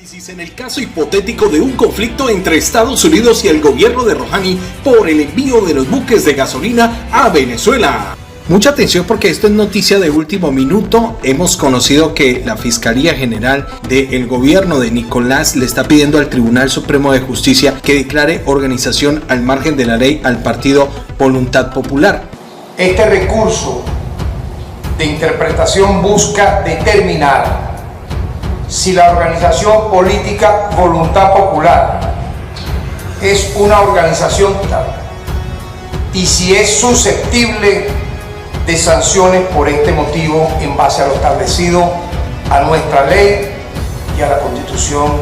análisis en el caso hipotético de un conflicto entre Estados Unidos y el gobierno de Rouhani por el envío de los buques de gasolina a Venezuela. Mucha atención porque esto es noticia de último minuto. Hemos conocido que la Fiscalía General del gobierno de Nicolás le está pidiendo al Tribunal Supremo de Justicia que declare organización al margen de la ley al partido Voluntad Popular. Este recurso de interpretación busca determinar si la organización política Voluntad Popular es una organización y si es susceptible de sanciones por este motivo en base a lo establecido a nuestra ley y a la Constitución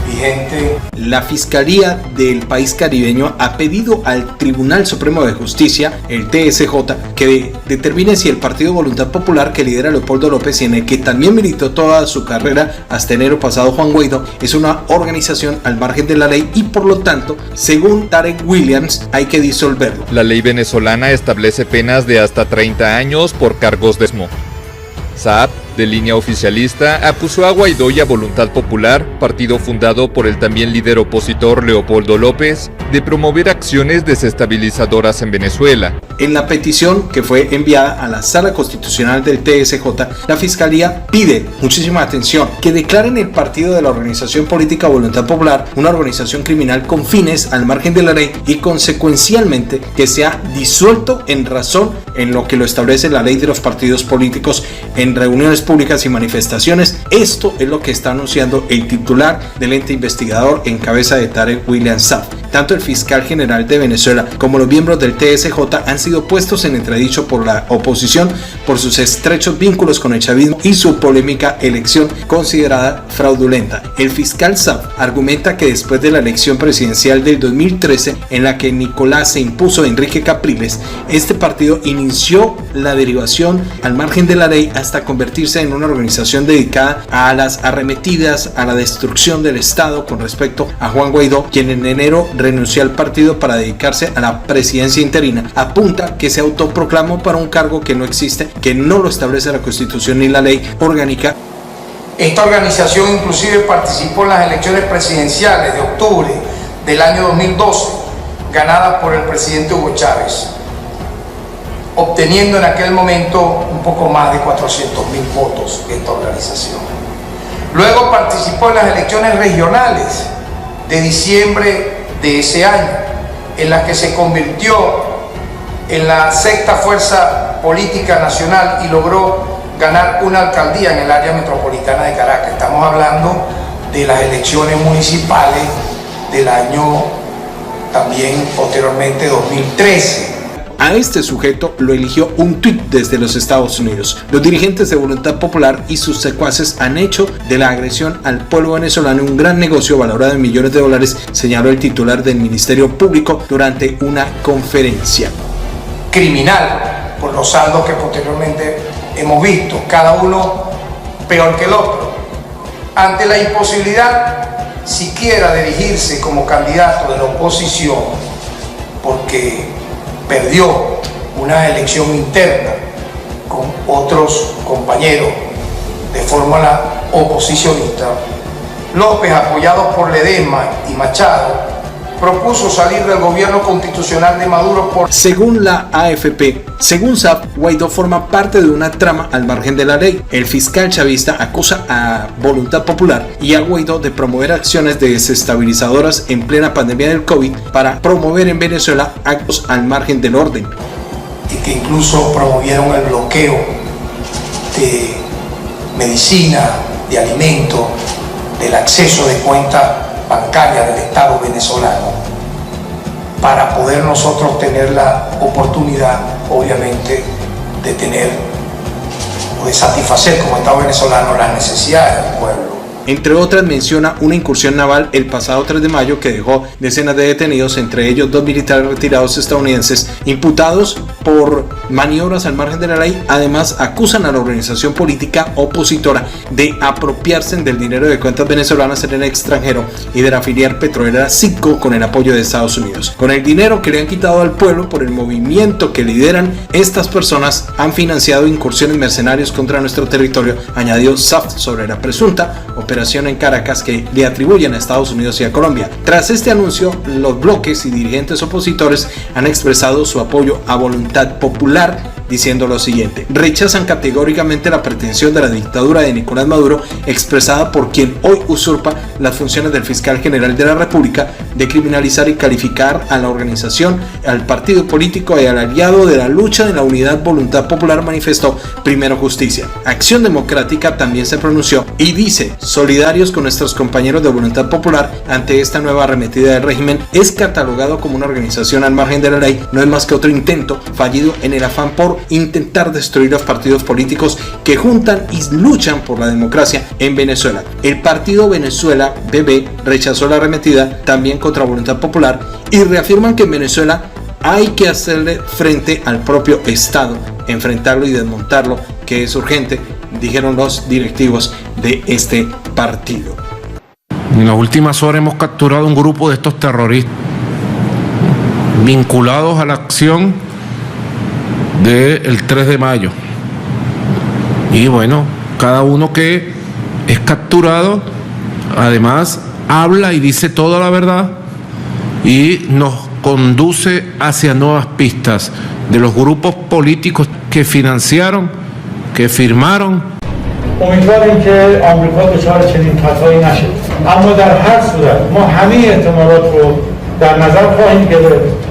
vigente. La Fiscalía del país caribeño ha pedido al Tribunal Supremo de Justicia, el TSJ, que determine si el partido Voluntad Popular que lidera Leopoldo López y en el que también militó toda su carrera hasta enero pasado Juan Guaidó, es una organización al margen de la ley y por lo tanto, según Tarek Williams, hay que disolverlo. La ley venezolana establece penas de hasta 30 años por cargos de SMO. Saab, de línea oficialista, acusó a Guaidó y a Voluntad Popular, partido fundado por el también líder opositor Leopoldo López, de promover acciones desestabilizadoras en Venezuela. En la petición que fue enviada a la Sala Constitucional del TSJ, la Fiscalía pide, muchísima atención, que declaren el partido de la organización política Voluntad Popular una organización criminal con fines al margen de la ley y consecuencialmente que sea disuelto en razón en lo que lo establece la ley de los partidos políticos en reuniones públicas y manifestaciones. Esto es lo que está anunciando el titular del ente investigador en cabeza de Tarek William Saab. Tanto el fiscal general de Venezuela como los miembros del TSJ han sido puestos en entredicho por la oposición por sus estrechos vínculos con el chavismo y su polémica elección considerada fraudulenta. El fiscal Saab argumenta que después de la elección presidencial del 2013 en la que Nicolás se impuso a Enrique Capriles, este partido inició la derivación al margen de la ley hasta convertirse en una organización dedicada a las arremetidas a la destrucción del Estado con respecto a Juan Guaidó, quien en enero renunció al partido para dedicarse a la presidencia interina. Apunta que se autoproclamó para un cargo que no existe, que no lo establece la Constitución ni la ley orgánica. Esta organización inclusive participó en las elecciones presidenciales de octubre del año 2012, ganadas por el presidente Hugo Chávez, obteniendo en aquel momento un poco más de 400.000 votos esta organización. Luego participó en las elecciones regionales de diciembre de ese año, en las que se convirtió en la sexta fuerza política nacional y logró ganar una alcaldía en el área metropolitana de Caracas. Estamos hablando de las elecciones municipales del año también posteriormente 2013. A este sujeto lo eligió un tuit desde los Estados Unidos. Los dirigentes de Voluntad Popular y sus secuaces han hecho de la agresión al pueblo venezolano un gran negocio valorado en millones de dólares, señaló el titular del Ministerio Público durante una conferencia. Criminal, por los saldos que posteriormente hemos visto, cada uno peor que el otro. Ante la imposibilidad siquiera de dirigirse como candidato de la oposición, porque perdió una elección interna con otros compañeros de fórmula oposicionista, López, apoyado por Ledesma y Machado, propuso salir del gobierno constitucional de Maduro por... Según la AFP, según Saab, Guaidó forma parte de una trama al margen de la ley. El fiscal chavista acusa a Voluntad Popular y a Guaidó de promover acciones desestabilizadoras en plena pandemia del COVID para promover en Venezuela actos al margen del orden. Y que incluso promovieron el bloqueo de medicina, de alimentos, del acceso de cuentas bancaria del Estado venezolano para poder nosotros tener la oportunidad, obviamente, de tener o de satisfacer como Estado venezolano las necesidades del pueblo. Entre otras menciona una incursión naval el pasado 3 de mayo que dejó decenas de detenidos, entre ellos 2 militares retirados estadounidenses imputados por maniobras al margen de la ley. Además, acusan a la organización política opositora de apropiarse del dinero de cuentas venezolanas en el extranjero y de la filial petrolera Citgo con el apoyo de Estados Unidos. Con el dinero que le han quitado al pueblo por el movimiento que lideran, estas personas han financiado incursiones mercenarias contra nuestro territorio, añadió Saft sobre la presunta operación en Caracas que le atribuyen a Estados Unidos y a Colombia. Tras este anuncio, los bloques y dirigentes opositores han expresado su apoyo a Voluntad Popular, diciendo lo siguiente: rechazan categóricamente la pretensión de la dictadura de Nicolás Maduro, expresada por quien hoy usurpa las funciones del fiscal general de la República, de criminalizar y calificar a la organización, al partido político y al aliado de la lucha de la unidad Voluntad Popular, manifestó Primero Justicia. Acción Democrática también se pronunció y dice: solidarios con nuestros compañeros de Voluntad Popular ante esta nueva arremetida del régimen, es catalogado como una organización al margen de la ley, no es más que otro intento fallido en el afán por intentar destruir los partidos políticos que juntan y luchan por la democracia en Venezuela. El partido Venezuela BB rechazó la arremetida también contra Voluntad Popular y reafirman que en Venezuela hay que hacerle frente al propio Estado, enfrentarlo y desmontarlo, que es urgente, dijeron los directivos de este partido. En las últimas horas hemos capturado un grupo de estos terroristas vinculados a la acción del 3 de mayo. Y bueno, cada uno que es capturado, además, habla y dice toda la verdad y nos conduce hacia nuevas pistas de los grupos políticos que financiaron, que firmaron. امیدواریم که آمریکا دچار چنین خطایی نشه، اما در هر صورت ما همه احتمالات رو در نظر خواهیم گرفت.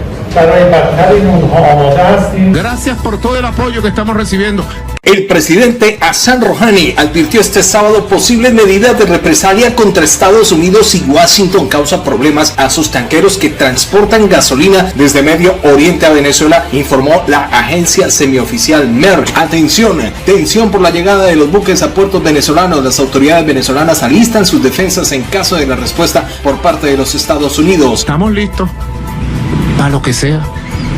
Gracias por todo el apoyo que estamos recibiendo. El presidente Hassan Rouhani advirtió este sábado posibles medidas de represalia contra Estados Unidos y Washington causa problemas a sus tanqueros que transportan gasolina desde Medio Oriente a Venezuela, informó la agencia semioficial Merck. Atención, tensión por la llegada de los buques a puertos venezolanos. Las autoridades venezolanas alistan sus defensas en caso de la respuesta por parte de los Estados Unidos. Estamos listos para lo que sea,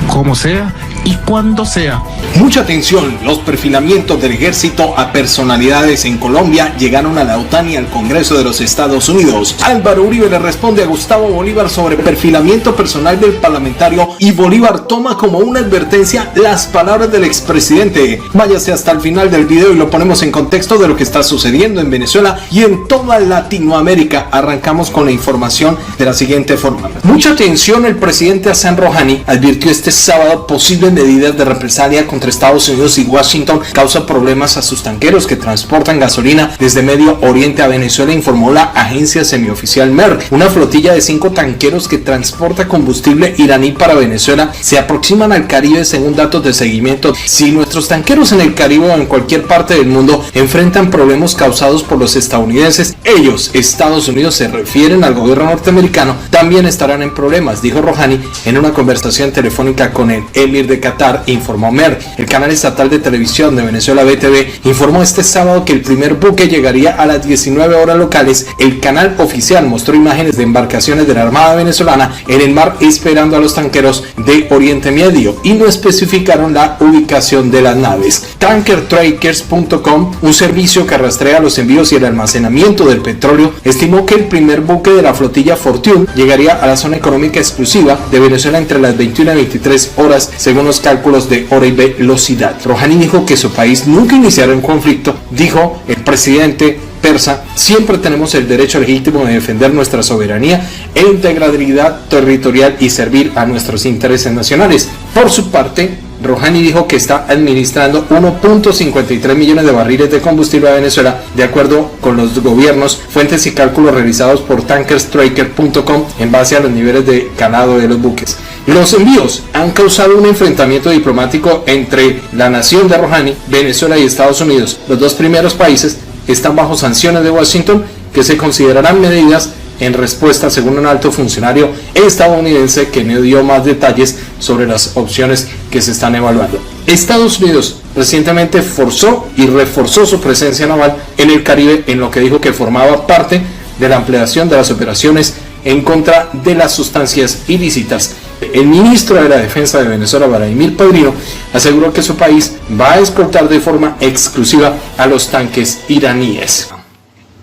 como sea y cuando sea. Mucha atención, los perfilamientos del ejército a personalidades en Colombia llegaron a la OTAN y al Congreso de los Estados Unidos. Álvaro Uribe le responde a Gustavo Bolívar sobre perfilamiento personal del parlamentario y Bolívar toma como una advertencia las palabras del expresidente. Váyase hasta el final del video y lo ponemos en contexto de lo que está sucediendo en Venezuela y en toda Latinoamérica. Arrancamos con la información de la siguiente forma. Mucha atención, el presidente Hassan Rouhani advirtió este sábado posibles medidas de represalia contra Estados Unidos y Washington causa problemas a sus tanqueros que transportan gasolina desde Medio Oriente a Venezuela, informó la agencia semioficial Merck. Una flotilla de 5 tanqueros que transporta combustible iraní para Venezuela se aproximan al Caribe según datos de seguimiento. Si nuestros tanqueros en el Caribe o en cualquier parte del mundo enfrentan problemas causados por los estadounidenses, ellos, Estados Unidos, se refieren al gobierno norteamericano, también estarán en problemas, dijo Rouhani en una conversación telefónica con el emir de Qatar, informó Merck. El canal estatal de televisión de Venezuela, BTV, informó este sábado que el primer buque llegaría a las 19 horas locales. El canal oficial mostró imágenes de embarcaciones de la Armada venezolana en el mar esperando a los tanqueros de Oriente Medio y no especificaron la ubicación de las naves. Tankertrackers.com, un servicio que rastrea los envíos y el almacenamiento del petróleo, estimó que el primer buque de la flotilla Fortune llegaría a la zona económica exclusiva de Venezuela entre las 21 y 23 horas, según los cálculos de hora y velocidad. Rouhani dijo que su país nunca iniciará un conflicto. Dijo el presidente persa: siempre tenemos el derecho legítimo de defender nuestra soberanía e integridad territorial y servir a nuestros intereses nacionales. Por su parte, Rouhani dijo que está administrando 1.53 millones de barriles de combustible a Venezuela, de acuerdo con los gobiernos, fuentes y cálculos realizados por Tankerstracker.com en base a los niveles de calado de los buques. Los envíos han causado un enfrentamiento diplomático entre la nación de Rouhani, Venezuela y Estados Unidos. Los dos primeros países están bajo sanciones de Washington que se considerarán medidas en respuesta, según un alto funcionario estadounidense que no dio más detalles sobre las opciones que se están evaluando. Estados Unidos recientemente forzó y reforzó su presencia naval en el Caribe, en lo que dijo que formaba parte de la ampliación de las operaciones en contra de las sustancias ilícitas El ministro de la Defensa de Venezuela, Vladimir Padrino, aseguró que su país va a escoltar de forma exclusiva a los tanques iraníes.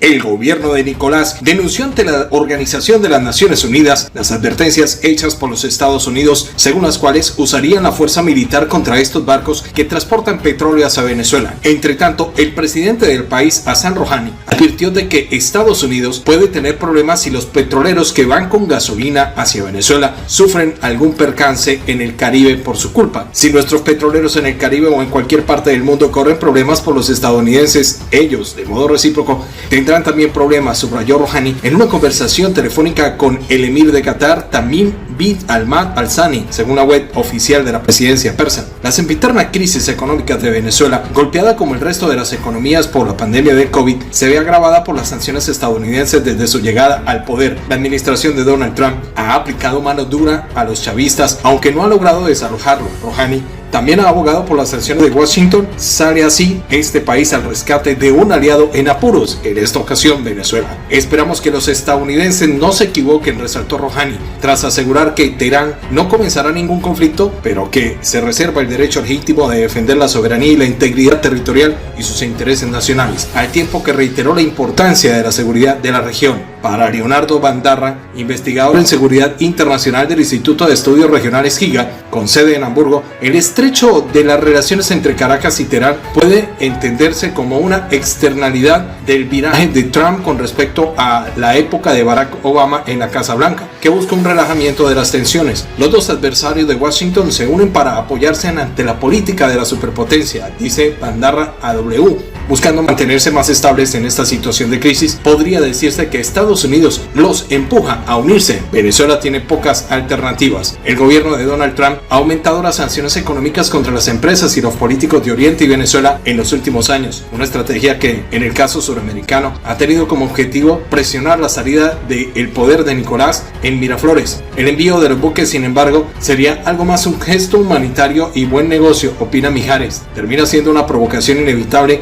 El gobierno de Nicolás denunció ante la Organización de las Naciones Unidas las advertencias hechas por los Estados Unidos, según las cuales usarían la fuerza militar contra estos barcos que transportan petróleo hacia Venezuela. Entre tanto, el presidente del país, Hassan Rouhani, advirtió de que Estados Unidos puede tener problemas si los petroleros que van con gasolina hacia Venezuela sufren algún percance en el Caribe por su culpa. Si nuestros petroleros en el Caribe o en cualquier parte del mundo corren problemas por los estadounidenses, ellos, de modo recíproco, tendrán también problemas, subrayó Rouhani en una conversación telefónica con el emir de Qatar, Tamim bin Hamad Al Thani, según la web oficial de la presidencia persa. La sempiterna crisis económica de Venezuela, golpeada como el resto de las economías por la pandemia del COVID, se ve agravada por las sanciones estadounidenses desde su llegada al poder. La administración de Donald Trump ha aplicado mano dura a los chavistas, aunque no ha logrado desalojarlo. Rouhani también ha abogado por las sanciones de Washington. Sale así este país al rescate de un aliado en apuros, en esta ocasión Venezuela. Esperamos que los estadounidenses no se equivoquen, resaltó Rouhani, tras asegurar que Teherán no comenzará ningún conflicto, pero que se reserva el derecho legítimo de defender la soberanía y la integridad territorial y sus intereses nacionales, al tiempo que reiteró la importancia de la seguridad de la región. Para Leonardo Bandarra, investigador en seguridad internacional del Instituto de Estudios Regionales GIGA, con sede en Hamburgo, el estrecho de las relaciones entre Caracas y Teherán puede entenderse como una externalidad del viraje de Trump con respecto a la época de Barack Obama en la Casa Blanca, que busca un relajamiento de las tensiones. Los dos adversarios de Washington se unen para apoyarse ante la política de la superpotencia, dice Bandarra a W. Buscando mantenerse más estables en esta situación de crisis, podría decirse que Estados Unidos los empuja a unirse. Venezuela tiene pocas alternativas. El gobierno de Donald Trump ha aumentado las sanciones económicas contra las empresas y los políticos de Oriente y Venezuela en los últimos años, una estrategia que, en el caso suramericano, ha tenido como objetivo presionar la salida del poder de Nicolás en Miraflores. El envío de los buques, sin embargo, sería algo más un gesto humanitario y buen negocio, opina Mijares. Termina siendo una provocación inevitable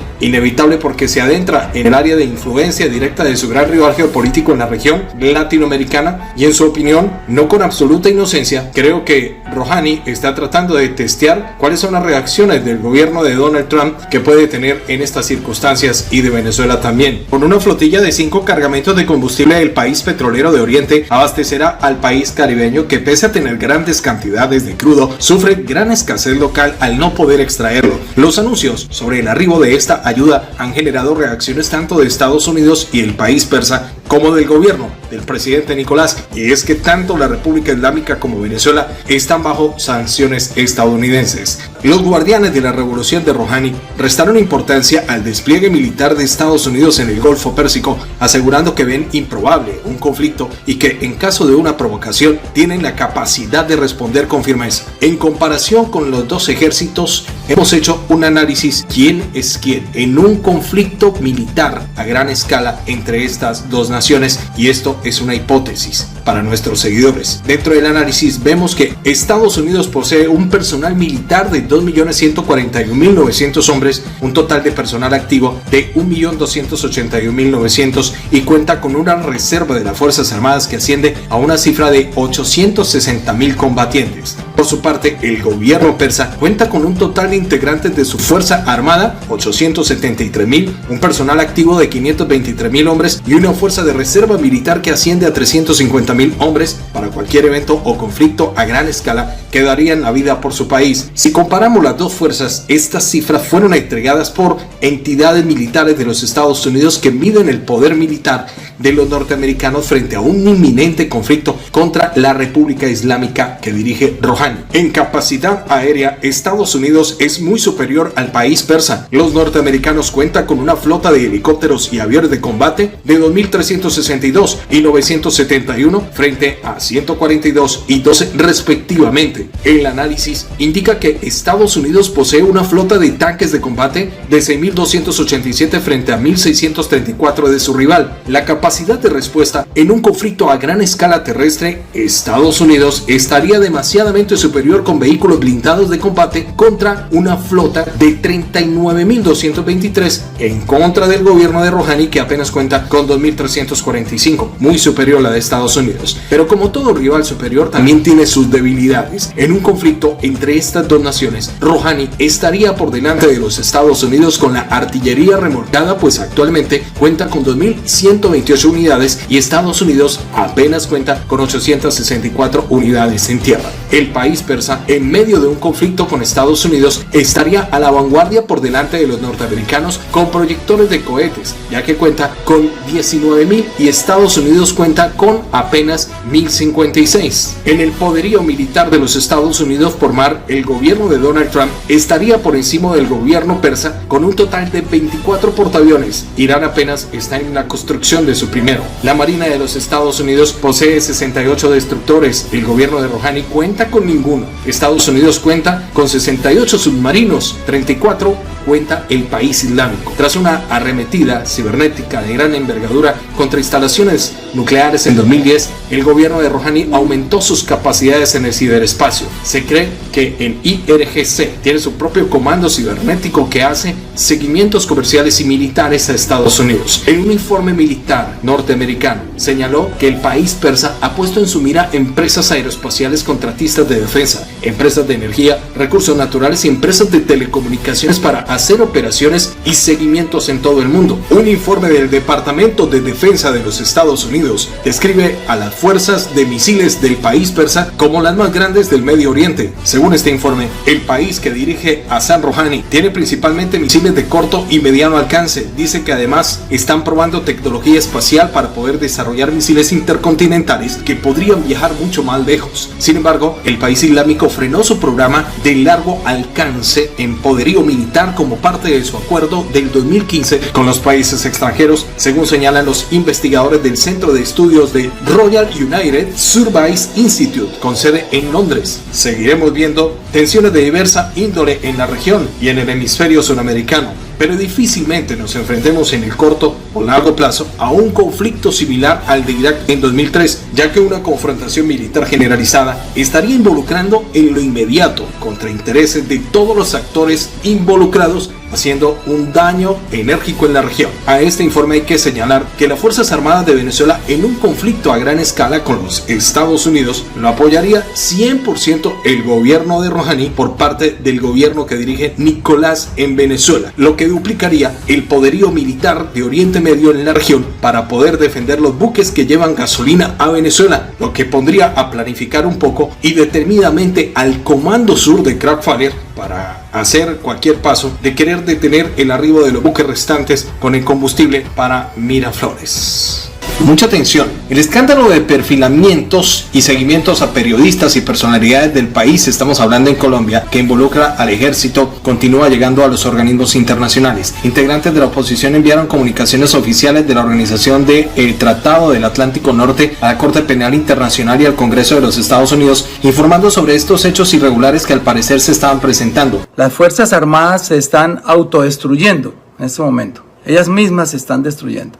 porque se adentra en el área de influencia directa de su gran rival geopolítico en la región latinoamericana y, en su opinión, no con absoluta inocencia, creo que Rouhani está tratando de testear cuáles son las reacciones del gobierno de Donald Trump que puede tener en estas circunstancias y de Venezuela también. Con una flotilla de 5 cargamentos de combustible, el país petrolero de Oriente abastecerá al país caribeño que, pese a tener grandes cantidades de crudo, sufre gran escasez local al no poder extraerlo. Los anuncios sobre el arribo de esta ayuda han generado reacciones tanto de Estados Unidos y el país persa como del gobierno del presidente Nicolás, y es que tanto la República Islámica como Venezuela están bajo sanciones estadounidenses. Los guardianes de la revolución de Rouhani restaron importancia al despliegue militar de Estados Unidos en el Golfo Pérsico, asegurando que ven improbable un conflicto y que, en caso de una provocación, tienen la capacidad de responder con firmeza. En comparación con los dos ejércitos, hemos hecho un análisis quién es quién en un conflicto militar a gran escala entre estas dos naciones, y esto es una hipótesis para nuestros seguidores. Dentro del análisis vemos que Estados Unidos posee un personal militar de 2.141.900 hombres, un total de personal activo de 1.281.900 y cuenta con una reserva de las Fuerzas Armadas que asciende a una cifra de 860.000 combatientes. Por su parte, el gobierno persa cuenta con un total de integrantes de su Fuerza Armada, 873.000, un personal activo de 523.000 hombres y una fuerza de reserva militar que asciende a 350.000 hombres para cualquier evento o conflicto a gran escala que darían la vida por su país. Si comparamos las dos fuerzas, estas cifras fueron entregadas por entidades militares de los Estados Unidos que miden el poder militar de los norteamericanos frente a un inminente conflicto contra la República Islámica que dirige Rouhani. En capacidad aérea, Estados Unidos es muy superior al país persa. Los norteamericanos cuentan con una flota de helicópteros y aviones de combate de 2.362 y 971 frente a 142 y 12 respectivamente. El análisis indica que Estados Unidos posee una flota de tanques de combate de 6.287 frente a 1.634 de su rival. La capacidad capacidad de respuesta en un conflicto a gran escala terrestre, Estados Unidos estaría demasiadamente superior con vehículos blindados de combate contra una flota de 39.223 en contra del gobierno de Rouhani, que apenas cuenta con 2.345, muy superior a la de Estados Unidos. Pero como todo rival superior también tiene sus debilidades. En un conflicto entre estas dos naciones, Rouhani estaría por delante de los Estados Unidos con la artillería remolcada, pues actualmente cuenta con 2.128 unidades y Estados Unidos apenas cuenta con 864 unidades en tierra. El país persa, en medio de un conflicto con Estados Unidos, estaría a la vanguardia por delante de los norteamericanos con proyectores de cohetes, ya que cuenta con 19.000 y Estados Unidos cuenta con apenas 1.056. En el poderío militar de los Estados Unidos formar el gobierno de Donald Trump estaría por encima del gobierno persa con un total de 24 portaaviones. Irán apenas está en la construcción de su primero. La Marina de los Estados Unidos posee 68 destructores. El gobierno de Rouhani cuenta con ninguno. Estados Unidos cuenta con 68 submarinos, 34 cuenta el país islámico. Tras una arremetida cibernética de gran envergadura contra instalaciones nucleares en 2010, el gobierno de Rouhani aumentó sus capacidades en el ciberespacio. Se cree que en IRGC tiene su propio comando cibernético que hace seguimientos comerciales y militares a Estados Unidos. En un informe militar norteamericano señaló que el país persa ha puesto en su mira empresas aeroespaciales contratistas de defensa, empresas de energía, recursos naturales y empresas de telecomunicaciones para hacer operaciones y seguimientos en todo el mundo. Un informe del Departamento de Defensa de los Estados Unidos describe a las fuerzas de misiles del país persa como las más grandes del Medio Oriente. Según este informe, el país que dirige Hassan Rouhani tiene principalmente misiles de corto y mediano alcance. Dice que además están probando tecnología espacial para poder desarrollar misiles intercontinentales que podrían viajar mucho más lejos. Sin embargo, el país islámico frenó su programa de largo alcance en poderío militar como parte de su acuerdo del 2015 con los países extranjeros, según señalan los investigadores del Centro de Estudios de Royal United Surveillance Institute, con sede en Londres. Seguiremos viendo tensiones de diversa índole en la región y en el hemisferio sudamericano, pero difícilmente nos enfrentemos en el corto o largo plazo a un conflicto similar al de Irak en 2003, ya que una confrontación militar generalizada estaría involucrando en lo inmediato contra intereses de todos los actores involucrados, haciendo un daño enérgico en la región. A este informe hay que señalar que las Fuerzas Armadas de Venezuela en un conflicto a gran escala con los Estados Unidos lo apoyaría 100% el gobierno de Rouhani por parte del gobierno que dirige Nicolás en Venezuela, lo que duplicaría el poderío militar de Oriente Medio en la región para poder defender los buques que llevan gasolina a Venezuela, lo que pondría a planificar un poco y determinadamente al Comando Sur de Craig-Fowler para hacer cualquier paso de querer detener el arribo de los buques restantes con el combustible para Miraflores. Mucha atención, el escándalo de perfilamientos y seguimientos a periodistas y personalidades del país, estamos hablando en Colombia, que involucra al ejército, continúa llegando a los organismos internacionales. Integrantes de la oposición enviaron comunicaciones oficiales de la Organización del Tratado del Atlántico Norte a la Corte Penal Internacional y al Congreso de los Estados Unidos, informando sobre estos hechos irregulares que al parecer se estaban presentando. Las Fuerzas Armadas se están autodestruyendo en este momento, ellas mismas se están destruyendo,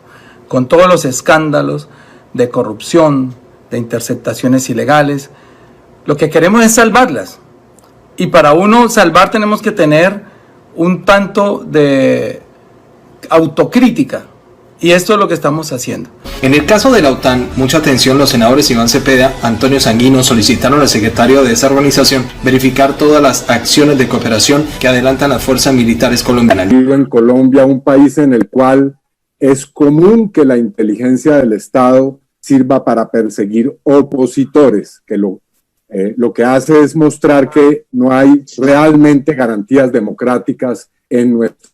con todos los escándalos de corrupción, de interceptaciones ilegales. Lo que queremos es salvarlas. Y para uno salvar tenemos que tener un tanto de autocrítica. Y esto es lo que estamos haciendo. En el caso de la OTAN, mucha atención, los senadores Iván Cepeda, Antonio Sanguino solicitaron al secretario de esa organización verificar todas las acciones de cooperación que adelantan las fuerzas militares colombianas. En Colombia, un país en el cual es común que la inteligencia del Estado sirva para perseguir opositores, que lo que hace es mostrar que no hay realmente garantías democráticas en nuestro.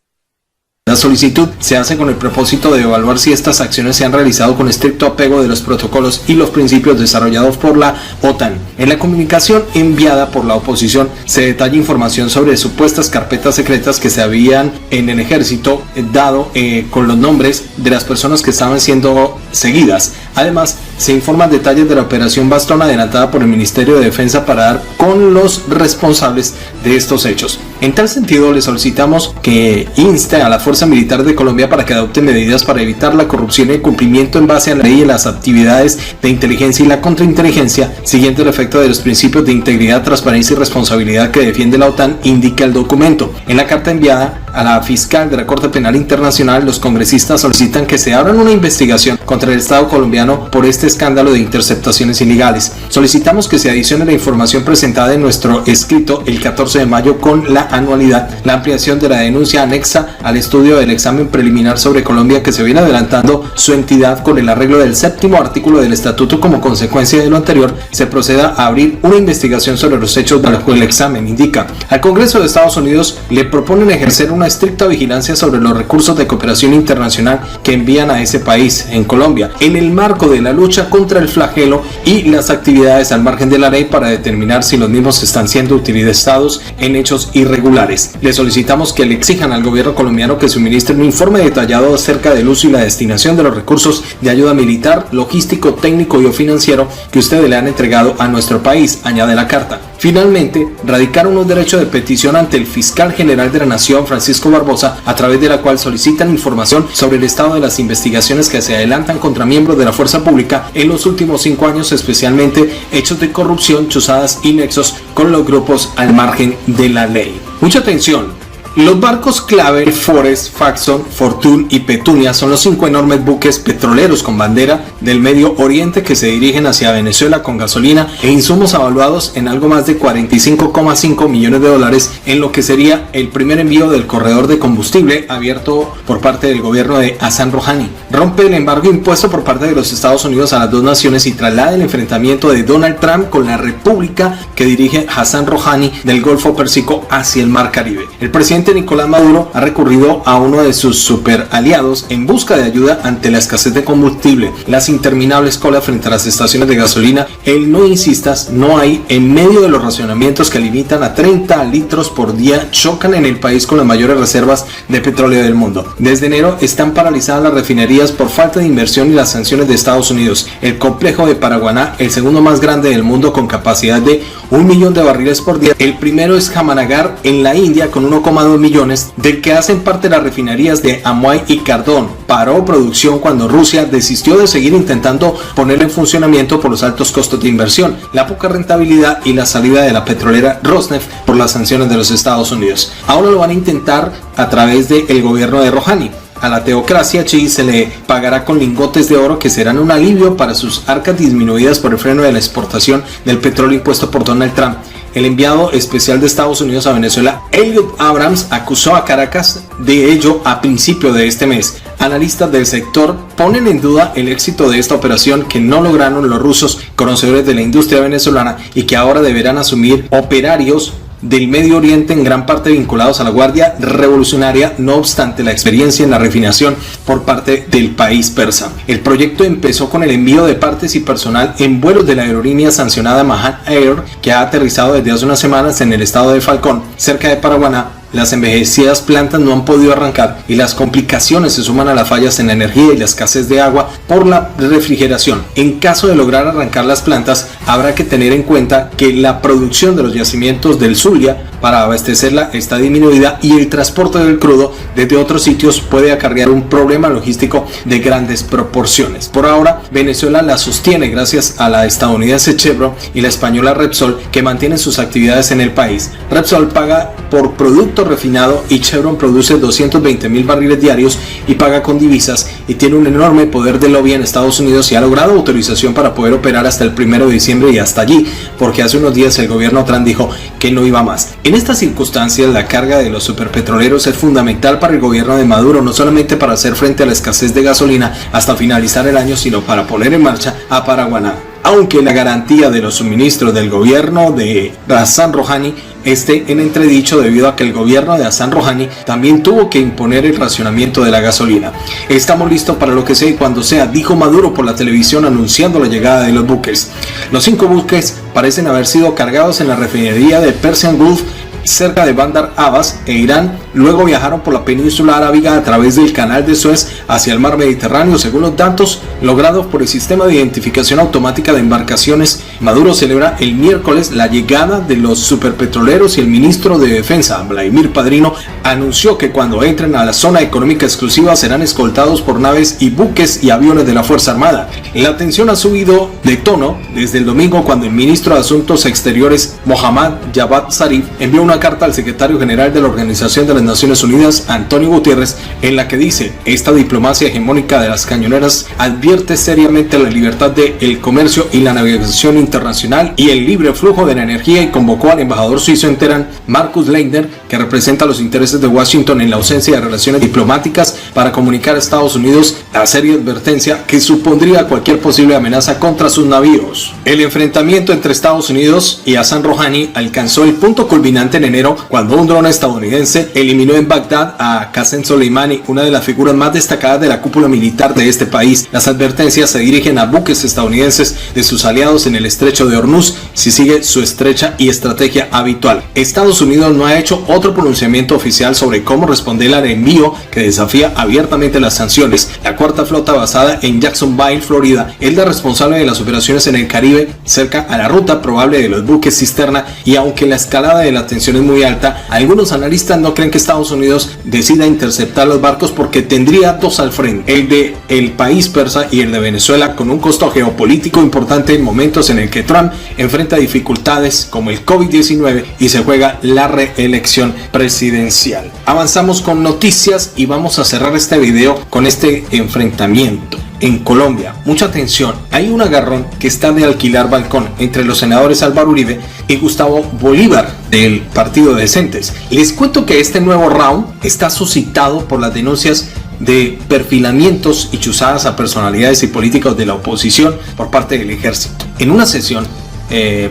La solicitud se hace con el propósito de evaluar si estas acciones se han realizado con estricto apego de los protocolos y los principios desarrollados por la OTAN. En la comunicación enviada por la oposición se detalla información sobre supuestas carpetas secretas que se habían en el ejército dado con los nombres de las personas que estaban siendo seguidas. Además, se informan detalles de la operación Bastón adelantada por el Ministerio de Defensa para dar con los responsables de estos hechos. En tal sentido, le solicitamos que inste a la Fuerza Militar de Colombia para que adopte medidas para evitar la corrupción y el cumplimiento en base a la ley y las actividades de inteligencia y la contrainteligencia, siguiendo el efecto de los principios de integridad, transparencia y responsabilidad que defiende la OTAN, indica el documento. En la carta enviada a la fiscal de la Corte Penal Internacional, los congresistas solicitan que se abra una investigación contra el Estado colombiano por este escándalo de interceptaciones ilegales. Solicitamos que se adicione la información presentada en nuestro escrito el 14 de mayo con la anualidad, la ampliación de la denuncia anexa al estudio del examen preliminar sobre Colombia que se viene adelantando su entidad con el arreglo del 7º artículo del estatuto. Como consecuencia de lo anterior, se proceda a abrir una investigación sobre los hechos bajo el examen, indica. Al Congreso de Estados Unidos le proponen ejercer una estricta vigilancia sobre los recursos de cooperación internacional que envían a ese país, en Colombia, en el marco de la lucha contra el flagelo y las actividades al margen de la ley para determinar si los mismos están siendo utilizados en hechos irregulares. Le solicitamos que le exijan al gobierno colombiano que suministre un informe detallado acerca del uso y la destinación de los recursos de ayuda militar, logístico, técnico y o financiero que ustedes le han entregado a nuestro país, añade la carta. Finalmente, radicaron un derecho de petición ante el fiscal general de la Nación, Francisco Barbosa, a través de la cual solicitan información sobre el estado de las investigaciones que se adelantan contra miembros de la fuerza pública en los últimos 5 años, especialmente hechos de corrupción, chuzadas y nexos con los grupos al margen de la ley. Mucha atención. Los barcos clave Forest, Faxon, Fortune y Petunia son los 5 enormes buques petroleros con bandera del Medio Oriente que se dirigen hacia Venezuela con gasolina e insumos avaluados en algo más de 45,5 millones de dólares en lo que sería el primer envío del corredor de combustible abierto por parte del gobierno de Hassan Rouhani. Rompe el embargo impuesto por parte de los Estados Unidos a las dos naciones y traslada el enfrentamiento de Donald Trump con la república que dirige Hassan Rouhani del Golfo Pérsico hacia el Mar Caribe. El presidente Nicolás Maduro ha recurrido a uno de sus super aliados en busca de ayuda ante la escasez de combustible, las interminables colas frente a las estaciones de gasolina, el no insistas, no hay, en medio de los racionamientos que limitan a 30 litros por día, chocan en el país con las mayores reservas de petróleo del mundo. Desde enero están paralizadas las refinerías por falta de inversión y las sanciones de Estados Unidos. El complejo de Paraguaná, el segundo más grande del mundo con capacidad de 1 millón de barriles por día. El primero es Jamanagar en la India con 1,2 millones, del que hacen parte las refinerías de Amuay y Cardón. Paró producción cuando Rusia desistió de seguir intentando ponerla en funcionamiento por los altos costos de inversión, la poca rentabilidad y la salida de la petrolera Rosneft por las sanciones de los Estados Unidos. Ahora lo van a intentar a través del gobierno de Rouhani. A la teocracia chií se le pagará con lingotes de oro que serán un alivio para sus arcas disminuidas por el freno de la exportación del petróleo impuesto por Donald Trump. El enviado especial de Estados Unidos a Venezuela, Elliot Abrams, acusó a Caracas de ello a principio de este mes. Analistas del sector ponen en duda el éxito de esta operación que no lograron los rusos, conocedores de la industria venezolana, y que ahora deberán asumir operarios del Medio Oriente, en gran parte vinculados a la Guardia Revolucionaria, no obstante la experiencia en la refinación por parte del país persa. El proyecto empezó con el envío de partes y personal en vuelos de la aerolínea sancionada Mahan Air, que ha aterrizado desde hace unas semanas en el estado de Falcón, cerca de Paraguaná. Las envejecidas plantas no han podido arrancar y las complicaciones se suman a las fallas en la energía y la escasez de agua por la refrigeración. En caso de lograr arrancar las plantas, habrá que tener en cuenta que la producción de los yacimientos del Zulia para abastecerla está disminuida y el transporte del crudo desde otros sitios puede acarrear un problema logístico de grandes proporciones. Por ahora, Venezuela la sostiene gracias a la estadounidense Chevron y la española Repsol, que mantienen sus actividades en el país. Repsol paga por producto refinado y Chevron produce 220,000 barriles diarios y paga con divisas, y tiene un enorme poder de lobby en Estados Unidos y ha logrado autorización para poder operar hasta el 1 de diciembre y hasta allí, porque hace unos días el gobierno Trump dijo que no iba más. En estas circunstancias, la carga de los superpetroleros es fundamental para el gobierno de Maduro, no solamente para hacer frente a la escasez de gasolina hasta finalizar el año, sino para poner en marcha a Paraguaná. Aunque la garantía de los suministros del gobierno de Hassan Rouhani esté en entredicho debido a que el gobierno de Hassan Rouhani también tuvo que imponer el racionamiento de la gasolina. Estamos listos para lo que sea y cuando sea, dijo Maduro por la televisión anunciando la llegada de los buques. Los 5 buques parecen haber sido cargados en la refinería de Persian Gulf cerca de Bandar Abbas e Irán. Luego viajaron por la península arábiga a través del canal de Suez hacia el mar Mediterráneo, según los datos logrados por el sistema de identificación automática de embarcaciones. Maduro celebra el miércoles la llegada de los superpetroleros y el ministro de Defensa, Vladimir Padrino, anunció que cuando entren a la zona económica exclusiva serán escoltados por naves y buques y aviones de la Fuerza Armada. La tensión ha subido de tono desde el domingo, cuando el ministro de Asuntos Exteriores, Mohammad Javad Zarif, envió una carta al secretario general de la Organización de las Naciones Unidas, Antonio Guterres, en la que dice: esta diplomacia hegemónica de las cañoneras advierte seriamente la libertad del comercio y la navegación internacional y el libre flujo de la energía, y convocó al embajador suizo en Teherán, Markus Leitner, que representa los intereses de Washington en la ausencia de relaciones diplomáticas, para comunicar a Estados Unidos la seria advertencia que supondría cualquier posible amenaza contra sus navíos. El enfrentamiento entre Estados Unidos y Hassan Rouhani alcanzó el punto culminante en enero, cuando un dron estadounidense eliminó en Bagdad a Qasem Soleimani, una de las figuras más destacadas de la cúpula militar de este país. Las advertencias se dirigen a buques estadounidenses de sus aliados en el estrecho de Hormuz si sigue su estrecha y estrategia habitual. Estados Unidos no ha hecho otro pronunciamiento oficial sobre cómo responder al envío que desafía abiertamente las sanciones. La cuarta flota, basada en Jacksonville, Florida, es la responsable de las operaciones en el Caribe, cerca a la ruta probable de los buques cisterna, y aunque la escalada de la tensión es muy alta, algunos analistas no creen que Estados Unidos decida interceptar los barcos, porque tendría dos al frente: el de el país persa y el de Venezuela, con un costo geopolítico importante en momentos en el que Trump enfrenta dificultades como el COVID-19 y se juega la reelección presidencial. Avanzamos con noticias y vamos a cerrar este video con este enfrentamiento. En Colombia, mucha atención, hay un agarrón que está de alquilar balcón entre los senadores Álvaro Uribe y Gustavo Bolívar del Partido Decentes. Les cuento que este nuevo round está suscitado por las denuncias de perfilamientos y chuzadas a personalidades y políticos de la oposición por parte del ejército. En una sesión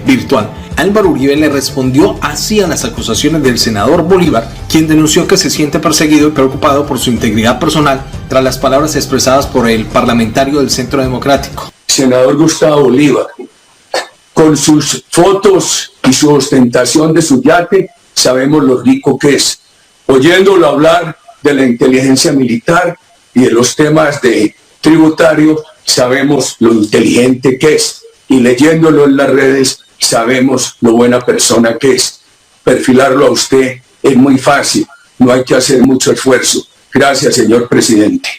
virtual, Álvaro Uribe le respondió así a las acusaciones del senador Bolívar, quien denunció que se siente perseguido y preocupado por su integridad personal tras las palabras expresadas por el parlamentario del Centro Democrático. Senador Gustavo Bolívar, con sus fotos y su ostentación de su yate, sabemos lo rico que es. Oyéndolo hablar de la inteligencia militar y de los temas de tributario, sabemos lo inteligente que es. Y leyéndolo en las redes, sabemos lo buena persona que es. Perfilarlo a usted es muy fácil, no hay que hacer mucho esfuerzo. Gracias, señor presidente.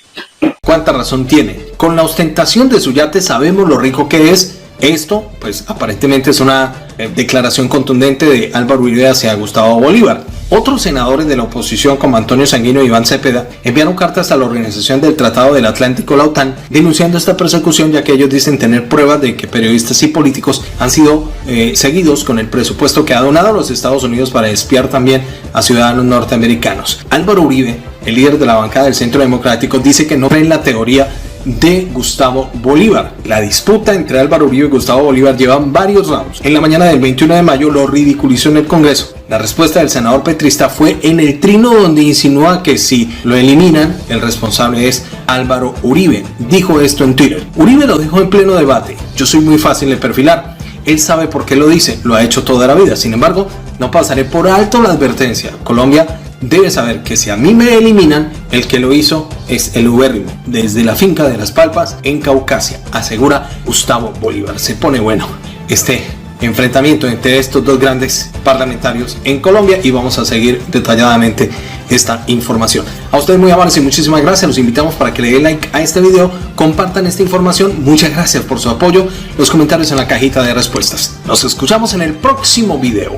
¿Cuánta razón tiene? Con la ostentación de su yate sabemos lo rico que es. Esto, pues aparentemente es una declaración contundente de Álvaro Uribe hacia Gustavo Bolívar. Otros senadores de la oposición, como Antonio Sanguino y Iván Cepeda, enviaron cartas a la Organización del Tratado del Atlántico, la OTAN, denunciando esta persecución, ya que ellos dicen tener pruebas de que periodistas y políticos han sido seguidos con el presupuesto que ha donado los Estados Unidos para espiar también a ciudadanos norteamericanos. Álvaro Uribe, el líder de la bancada del Centro Democrático, dice que no cree en la teoría de Gustavo Bolívar. La disputa entre Álvaro Uribe y Gustavo Bolívar lleva varios rounds. En la mañana del 21 de mayo lo ridiculizó en el Congreso. La respuesta del senador petrista fue en el trino, donde insinúa que si lo eliminan, el responsable es Álvaro Uribe. Dijo esto en Twitter. Uribe lo dijo en pleno debate: yo soy muy fácil de perfilar. Él sabe por qué lo dice, lo ha hecho toda la vida. Sin embargo, no pasaré por alto la advertencia. Colombia debe saber que si a mí me eliminan, el que lo hizo es el ubérrimo, desde la finca de Las Palpas en Caucasia, asegura Gustavo Bolívar. Se pone bueno este enfrentamiento entre estos dos grandes parlamentarios en Colombia, y vamos a seguir detalladamente esta información. A ustedes muy amables y muchísimas gracias. Los invitamos para que le den like a este video, compartan esta información. Muchas gracias por su apoyo. Los comentarios en la cajita de respuestas. Nos escuchamos en el próximo video.